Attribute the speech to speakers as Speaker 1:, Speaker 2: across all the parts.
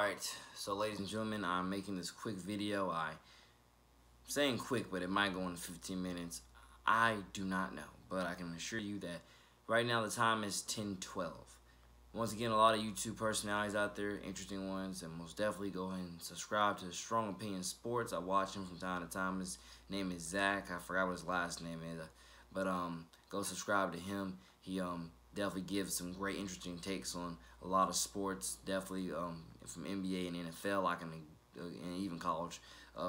Speaker 1: Alright, so ladies and gentlemen, I'm making this quick video. I'm saying quick, but it might go in 15 minutes. I do not know, but I can assure you that right now the time is 10:12. Once again, a lot of YouTube personalities out there, interesting ones, and most definitely go ahead and subscribe to Strong Opinion Sports. I watch him from time to time. His name is Zach. I forgot what his last name is, but go subscribe to him. He definitely gives some great, interesting takes on a lot of sports. Definitely from NBA and NFL, and even college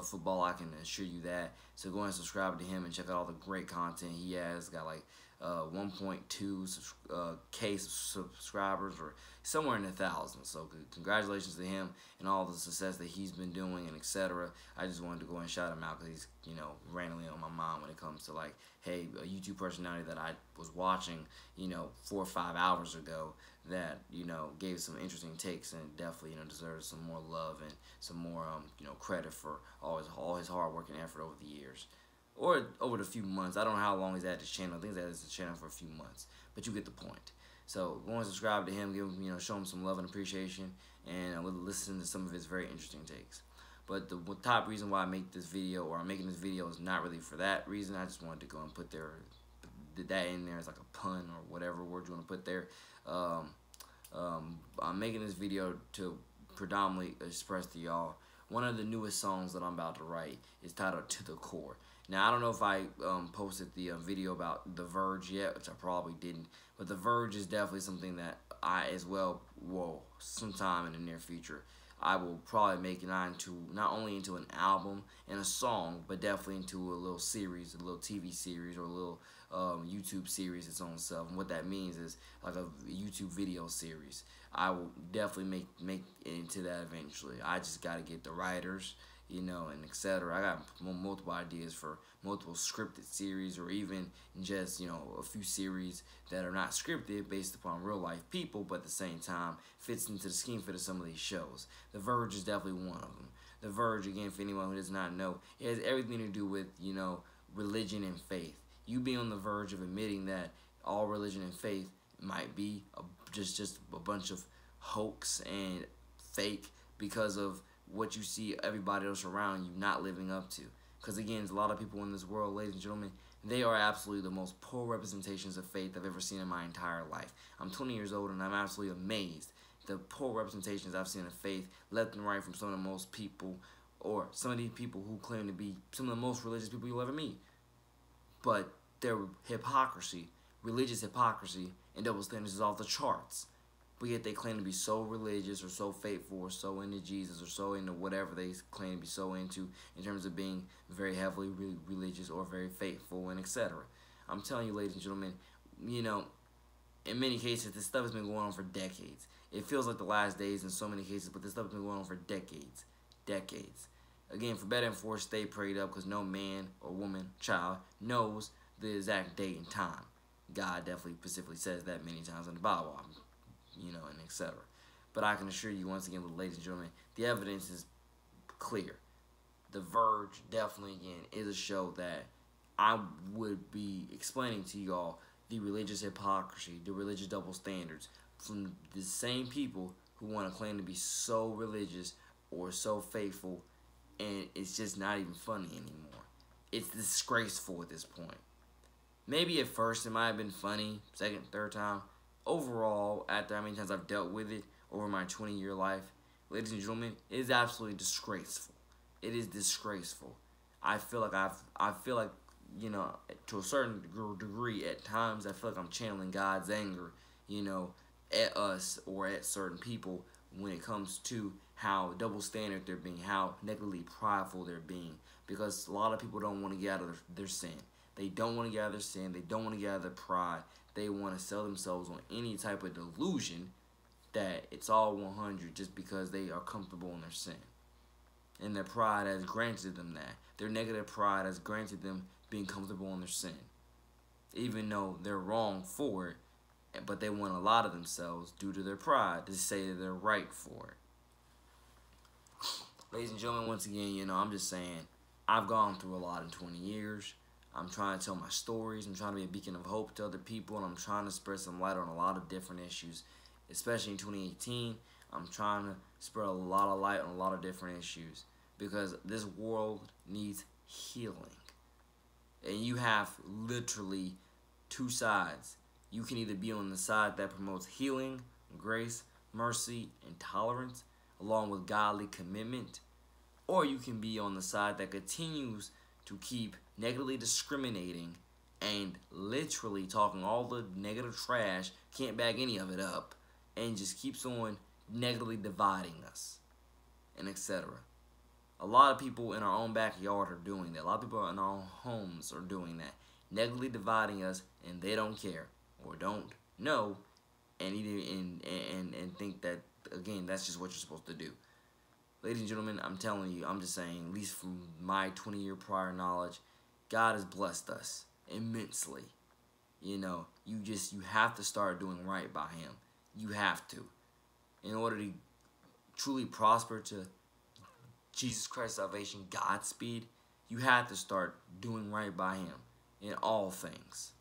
Speaker 1: football, I can assure you that. So go ahead and subscribe to him and check out all the great content he has. Got like 1.2K subscribers, or somewhere in the thousands. So congratulations to him and all the success that he's been doing, and etc. I just wanted to go ahead and shout him out because he's, randomly on my mind when it comes to, like, hey, a YouTube personality that I was watching, 4 or 5 hours ago that, gave some interesting takes, and definitely, deserves some more love and some more, credit for all his hard work and effort over the years. Or over the few months. I don't know how long he's at this channel. I think he's at this channel for a few months. But you get the point. So go and subscribe to him, give him, show him some love and appreciation, and listen to some of his very interesting takes. But the top reason why I make this video, or I'm making this video, is not really for that reason. I just wanted to go and put that in there as like a pun or whatever word you want to put there. I'm making this video to predominantly express to y'all one of the newest songs that I'm about to write. Is titled "To the Core." Now, I don't know if I posted the video about The Verge yet, which I probably didn't. But The Verge is definitely something that I, as well, sometime in the near future, I will probably make it not only into an album and a song, but definitely into a little series, a little TV series, or a little YouTube series its own self. And what that means is like a YouTube video series. I will definitely make it into that eventually. I just got to get the writers, and etc. I got multiple ideas for multiple scripted series, or even just, a few series that are not scripted, based upon real life people, but at the same time fits into the scheme for some of these shows. The Verge is definitely one of them. The Verge, again, for anyone who does not know, it has everything to do with, religion and faith. You be on the verge of admitting that all religion and faith might be just a bunch of hoax and fake, because of what you see everybody else around you not living up to. Because again, there's a lot of people in this world, ladies and gentlemen, they are absolutely the most poor representations of faith I've ever seen in my entire life. I'm 20 years old, and I'm absolutely amazed the poor representations I've seen of faith left and right from some of the most people, or some of these people who claim to be some of the most religious people you'll ever meet. But their hypocrisy, religious hypocrisy, and double standards is off the charts. But yet they claim to be so religious, or so faithful, or so into Jesus, or so into whatever they claim to be so into in terms of being very heavily religious or very faithful, and etc. I'm telling you, ladies and gentlemen, in many cases, this stuff has been going on for decades. It feels like the last days in so many cases, but this stuff has been going on for decades. Decades. Again, for better and for worse, stay prayed up, because no man or woman, child, knows the exact date and time. God definitely specifically says that many times in the Bible. And etc. But I can assure you, once again, ladies and gentlemen, the evidence is clear. The Verge definitely, again, is a show that I would be explaining to y'all the religious hypocrisy, the religious double standards from the same people who want to claim to be so religious or so faithful, and it's just not even funny anymore. It's disgraceful at this point. Maybe at first it might have been funny, second, third time. Overall, after how many times I've dealt with it over my 20-year life, ladies and gentlemen, it is absolutely disgraceful. It is disgraceful. I feel like to a certain degree, at times, I feel like I'm channeling God's anger, at us or at certain people when it comes to how double standard they're being, how negatively prideful they're being, because a lot of people don't want to get out of their sin. They don't want to get out of their sin. They don't want to get out of their pride. They want to sell themselves on any type of delusion that it's all 100 just because they are comfortable in their sin. And their pride has granted them that. Their negative pride has granted them being comfortable in their sin. Even though they're wrong for it, but they want a lot of themselves, due to their pride, to say that they're right for it. Ladies and gentlemen, once again, I'm just saying, I've gone through a lot in 20 years. I'm trying to tell my stories. I'm trying to be a beacon of hope to other people, and I'm trying to spread some light on a lot of different issues, especially in 2018. I'm trying to spread a lot of light on a lot of different issues because this world needs healing. And you have literally two sides. You can either be on the side that promotes healing, grace, mercy, and tolerance, along with godly commitment, or you can be on the side that continues to keep negatively discriminating and literally talking all the negative trash, can't back any of it up, and just keeps on negatively dividing us, and etc. A lot of people in our own backyard are doing that. A lot of people in our own homes are doing that, negatively dividing us, and they don't care or don't know, and think that, again, that's just what you're supposed to do. Ladies and gentlemen, I'm telling you, I'm just saying, at least from my 20-year prior knowledge, God has blessed us immensely. You know, you have to start doing right by Him. You have to. In order to truly prosper to Jesus Christ's salvation, Godspeed, you have to start doing right by Him in all things.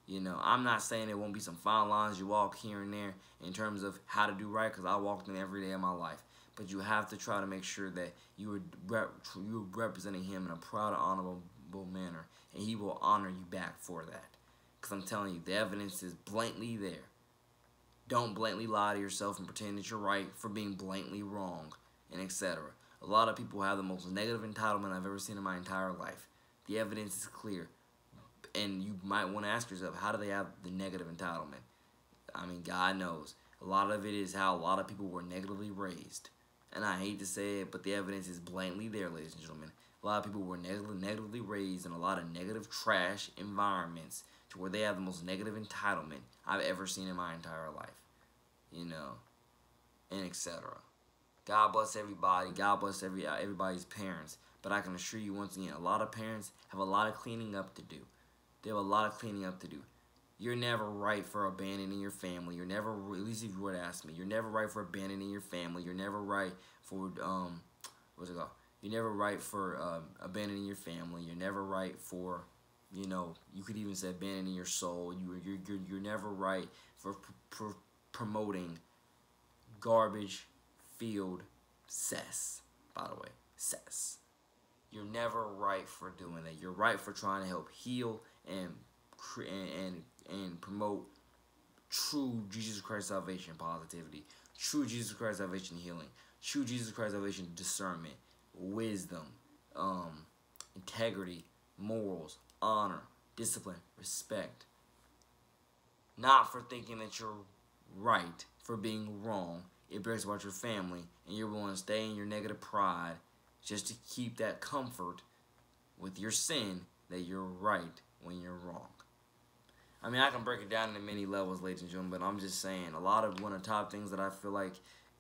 Speaker 1: You know, I'm not saying there won't be some fine lines you walk here and there in terms of how to do right, because I walk them every day of my life. But you have to try to make sure that you're representing Him in a proud and honorable manner, and He will honor you back for that. Because I'm telling you, the evidence is blatantly there. Don't blatantly lie to yourself and pretend that you're right for being blatantly wrong, and etc. A lot of people have the most negative entitlement I've ever seen in my entire life. The evidence is clear. And you might want to ask yourself, how do they have the negative entitlement? I mean, God knows. A lot of it is how a lot of people were negatively raised. And I hate to say it, but the evidence is blatantly there, ladies and gentlemen. A lot of people were negatively raised in a lot of negative trash environments to where they have the most negative entitlement I've ever seen in my entire life. You know, and etc. God bless everybody. God bless everybody's parents. But I can assure you once again, a lot of parents have a lot of cleaning up to do. They have a lot of cleaning up to do. You're never right for abandoning your family. You're never, at least if you were to ask me, you're never right for abandoning your family. You're never right for, what's it called? You're never right for abandoning your family. You're never right for, you know, you could even say abandoning your soul. You're never right for promoting garbage filled cess, by the way, cess. You're never right for doing that. You're right for trying to help heal and promote true Jesus Christ salvation positivity, true Jesus Christ salvation healing, true Jesus Christ salvation discernment, wisdom, integrity, morals, honor, discipline, respect. Not for thinking that you're right for being wrong. It breaks about your family, and you're willing to stay in your negative pride just to keep that comfort with your sin that you're right when you're wrong. I mean, I can break it down into many levels, ladies and gentlemen, but I'm just saying, a lot of one of the top things that I feel like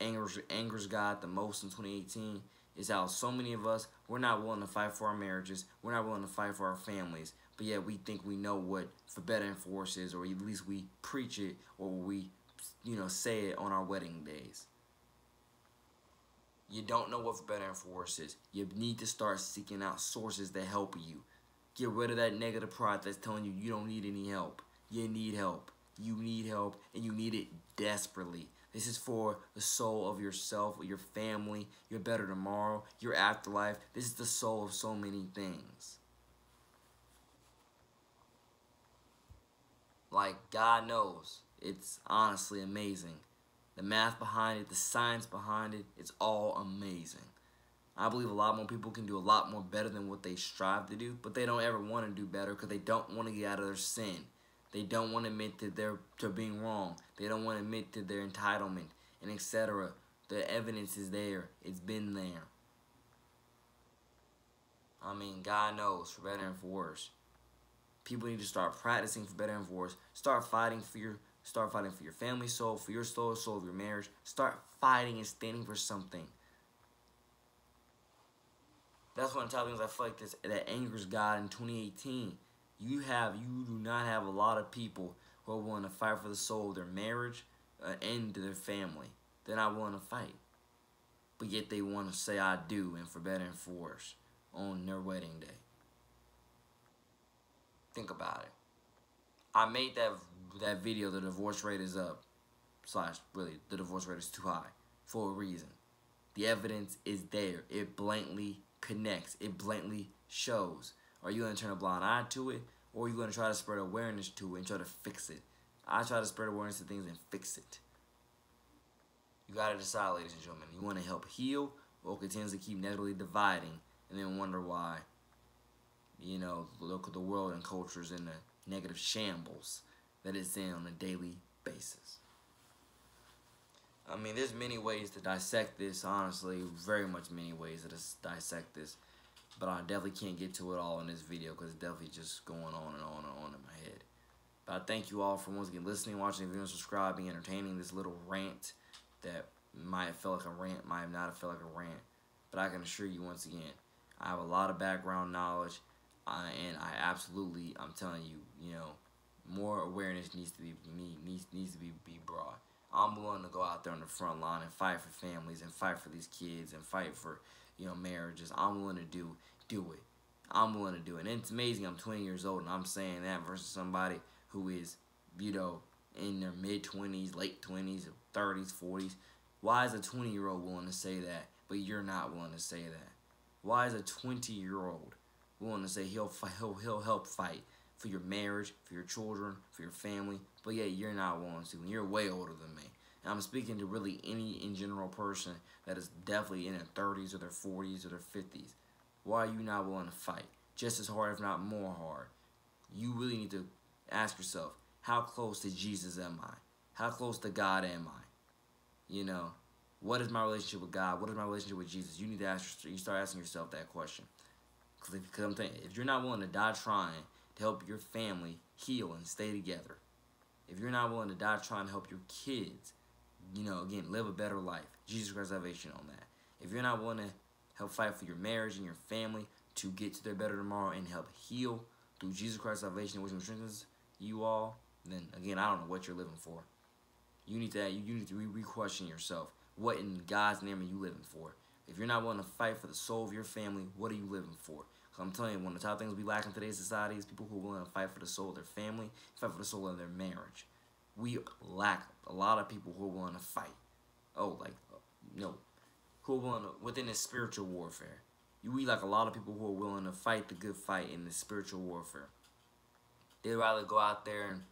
Speaker 1: angers God the most in 2018 is how so many of us, we're not willing to fight for our marriages, we're not willing to fight for our families, but yet we think we know what for better and for worse is, or at least we preach it, or we, you know, say it on our wedding days. You don't know what for better and for worse is. You need to start seeking out sources that help you. Get rid of that negative pride that's telling you you don't need any help. You need help. You need help, and you need it desperately. This is for the soul of yourself, your family, your better tomorrow, your afterlife. This is the soul of so many things. Like, God knows. It's honestly amazing. The math behind it, the science behind it, it's all amazing. I believe a lot more people can do a lot more better than what they strive to do, but they don't ever want to do better because they don't want to get out of their sin. They don't want to admit that they're being wrong. They don't want to admit to their entitlement, and etc. The evidence is there. It's been there. I mean, God knows, for better and for worse. People need to start practicing for better and for worse. Start fighting for your family soul, for your soul of your marriage. Start fighting and standing for something. That's one of the top things I feel like that angers God in 2018. You do not have a lot of people who are willing to fight for the soul of their marriage and their family. They're not willing to fight. But yet they want to say I do, and for better and for worse, on their wedding day. Think about it. I made that video, the divorce rate is up, / really, the divorce rate is too high for a reason. The evidence is there. It blatantly connects. It blatantly shows. Are you going to turn a blind eye to it, or are you going to try to spread awareness to it and try to fix it? I try to spread awareness to things and fix it. You got to decide, ladies and gentlemen. You want to help heal, or continue to keep negatively dividing and then wonder why, you know, look at the world and culture's in the negative shambles that it's in on a daily basis. I mean, there's many ways to dissect this, honestly, very much many ways to dissect this, but I definitely can't get to it all in this video because it's definitely just going on and on and on in my head. But I thank you all for once again listening, watching the video, subscribing, entertaining this little rant that might have felt like a rant, might have not felt like a rant, but I can assure you once again, I have a lot of background knowledge, and I absolutely, I'm telling you, you know, more awareness needs to be brought. I'm willing to go out there on the front line and fight for families and fight for these kids and fight for, you know, marriages. I'm willing to do it. I'm willing to do it. And it's amazing I'm 20 years old and I'm saying that versus somebody who is, you know, in their mid-20s, late 20s, 30s, 40s. Why is a 20-year-old willing to say that, but you're not willing to say that? Why is a 20-year-old willing to say he'll help fight for your marriage, for your children, for your family, but yet you're not willing to, and you're way older than me. And I'm speaking to really any in general person that is definitely in their 30s or their 40s or their 50s. Why are you not willing to fight just as hard, if not more hard? You really need to ask yourself, how close to Jesus am I? How close to God am I? You know, what is my relationship with God? What is my relationship with Jesus? You need to you start asking yourself that question. Because I'm saying, if you're not willing to die trying to help your family heal and stay together, if you're not willing to die trying to help your kids, you know, again, live a better life, Jesus Christ's salvation on that. If you're not willing to help fight for your marriage and your family to get to their better tomorrow and help heal through Jesus Christ's salvation, which strengthens you all, then again, I don't know what you're living for. You need to re-question yourself. What in God's name are you living for? If you're not willing to fight for the soul of your family, what are you living for? Because I'm telling you, one of the top things we lack in today's society is people who are willing to fight for the soul of their family, fight for the soul of their marriage. We lack a lot of people who are willing to fight. Oh, like, no. Who are willing to, within this spiritual warfare. We lack a lot of people who are willing to fight the good fight in this spiritual warfare. They'd rather go out there and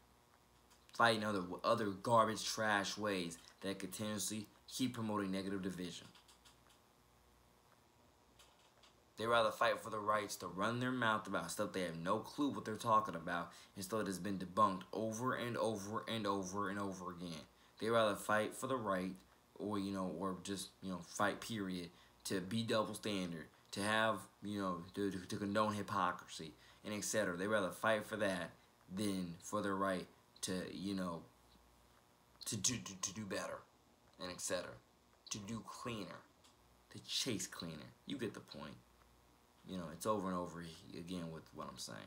Speaker 1: fight in other garbage, trash ways that continuously keep promoting negative division. They'd rather fight for the rights to run their mouth about stuff they have no clue what they're talking about, and stuff that's been debunked over and over and over and over again. They'd rather fight for the right, or, you know, or just, you know, fight period, to be double standard, to have, you know, to condone hypocrisy, and etc. They'd rather fight for that than for their right to, you know, to do better, and etc. To do cleaner, to chase cleaner. You get the point. You know, it's over and over again with what I'm saying.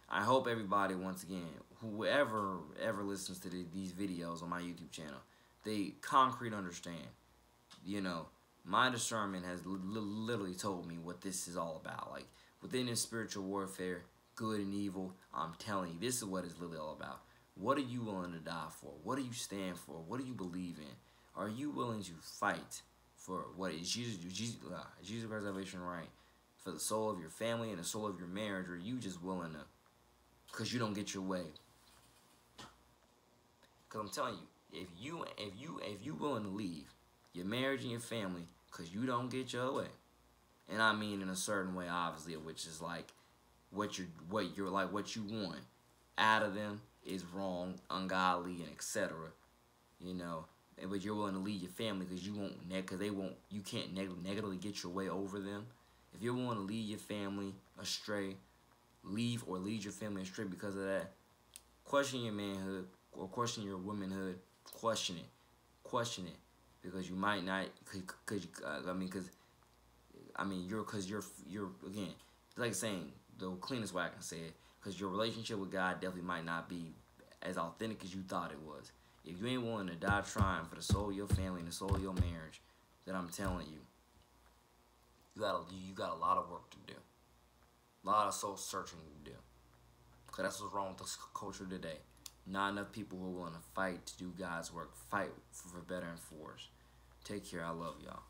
Speaker 1: I hope everybody, once again, whoever ever listens to these videos on my YouTube channel, they concrete understand. You know, my discernment has literally told me what this is all about. Like, within this spiritual warfare, good and evil, I'm telling you, this is what it's literally all about. What are you willing to die for? What do you stand for? What do you believe in? Are you willing to fight for what is Jesus Christ's salvation right? For the soul of your family and the soul of your marriage, or are you just willing to, because you don't get your way? Because I'm telling you, if you willing to leave your marriage and your family because you don't get your way, and I mean in a certain way, obviously, which is like what you want out of them is wrong, ungodly, and etc. You know, but you're willing to leave your family because you can't negatively get your way over them. If you're willing to lead your family astray, lead your family astray because of that, question your manhood or question your womanhood. Question it, because you might not. You're again, it's like saying the cleanest way I can say it, because your relationship with God definitely might not be as authentic as you thought it was. If you ain't willing to die trying for the soul of your family and the soul of your marriage, then I'm telling you, you got a lot of work to do. A lot of soul searching to do. Because that's what's wrong with this culture today. Not enough people who are willing to fight to do God's work. Fight for better and for us. Take care. I love y'all.